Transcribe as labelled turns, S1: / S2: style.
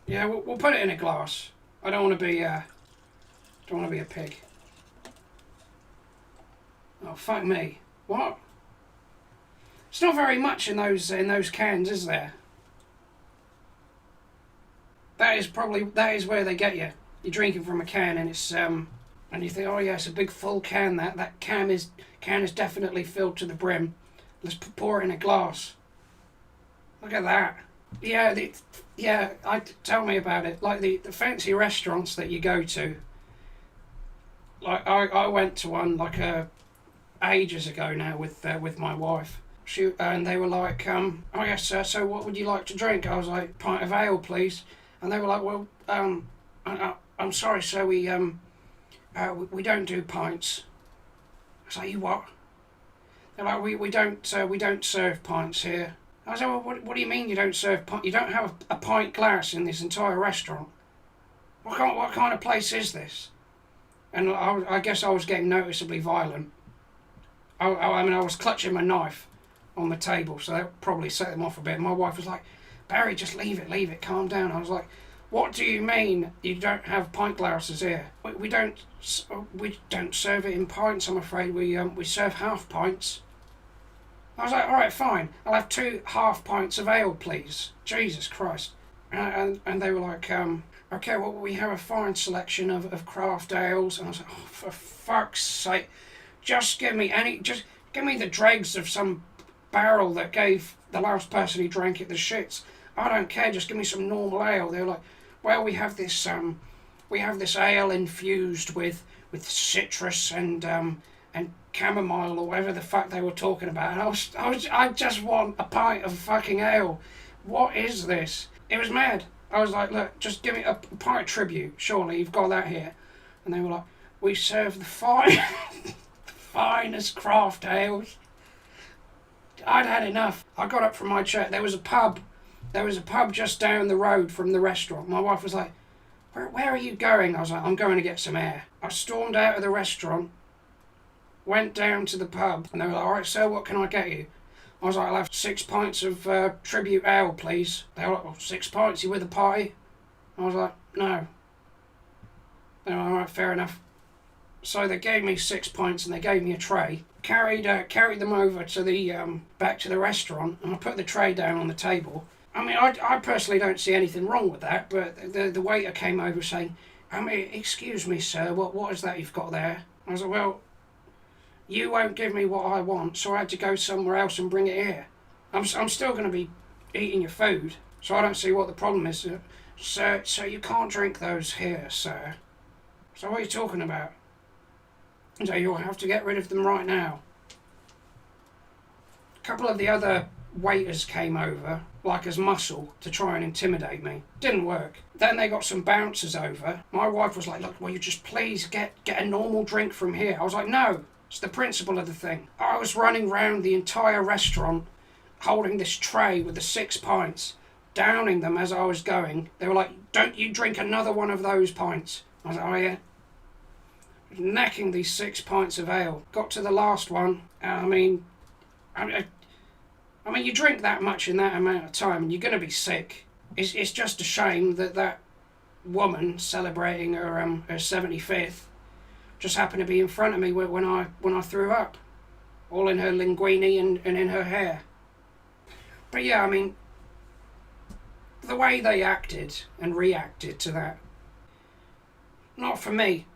S1: Yeah, we'll put it in a glass. I don't want to be don't want to be a pig. Oh fuck me! What? It's not very much in those cans, is there? That is where they get you. You're drinking from a can, and it's and you think, oh yeah, it's a big full can. That can is definitely filled to the brim. Let's pour it in a glass. Look at that. Yeah, tell me about it. Like the fancy restaurants that you go to. Like I went to one like ages ago now with my wife. And they were like, oh yes, sir. So what would you like to drink? I was like, pint of ale, please. And they were like, well, I'm sorry, sir. We don't do pints. I was like, you what? They're like, we don't serve pints here. I was like, well, what do you mean you don't serve pint? You don't have a pint glass in this entire restaurant. What kind of place is this? And I guess I was getting noticeably violent. I mean, I was clutching my knife on the table, so that probably set them off a bit. My wife was like, Barry, just leave it, calm down. I was like, what do you mean you don't have pint glasses here? We don't serve it in pints, I'm afraid. We serve half pints. I was like, all right, fine. I'll have 2 half pints of ale, please. Jesus Christ. And they were like, okay, well, we have a fine selection of craft ales. And I was like, oh, for fuck's sake, just give me the dregs of some barrel that gave the last person who drank it the shits. I don't care, just give me some normal ale. They were like, well, we have this ale infused with citrus and chamomile or whatever the fuck they were talking about. And I just want a pint of fucking ale. What is this? It was mad. I was like, look, just give me a pint of tribute. Surely you've got that here. And they were like, we serve the finest craft ales. I'd had enough. I got up from my chair. There was a pub just down the road from the restaurant. My wife was like, where are you going? I was like, I'm going to get some air. I stormed out of the restaurant, went down to the pub, and they were like, all right, sir, what can I get you? I was like, I'll have 6 pints of tribute ale, please. They were like, well, 6 pints, you with a party? I was like, no. They were like, all right, fair enough. So they gave me 6 pints and they gave me a tray. Carried them over to the back to the restaurant, and I put the tray down on the table. I mean, I personally don't see anything wrong with that, but the waiter came over saying, excuse me, sir, what is that you've got there? I was like, well, you won't give me what I want, so I had to go somewhere else and bring it here. I'm still going to be eating your food, so I don't see what the problem is. Sir, you can't drink those here, sir. So what are you talking about? So you'll have to get rid of them right now. A couple of the other waiters came over, like as muscle, to try and intimidate me. Didn't work. Then they got some bouncers over. My wife was like, look, will you just please get a normal drink from here? I was like, no, it's the principle of the thing. I was running round the entire restaurant holding this tray with the 6 pints, downing them as I was going. They were like, don't you drink another one of those pints. I was like, oh yeah. Necking these 6 pints of ale. Got to the last one. I mean, you drink that much in that amount of time and you're going to be sick. It's just a shame that woman celebrating her 75th just happened to be in front of me when I threw up. All in her linguine and in her hair. But yeah, I mean, the way they acted and reacted to that, not for me.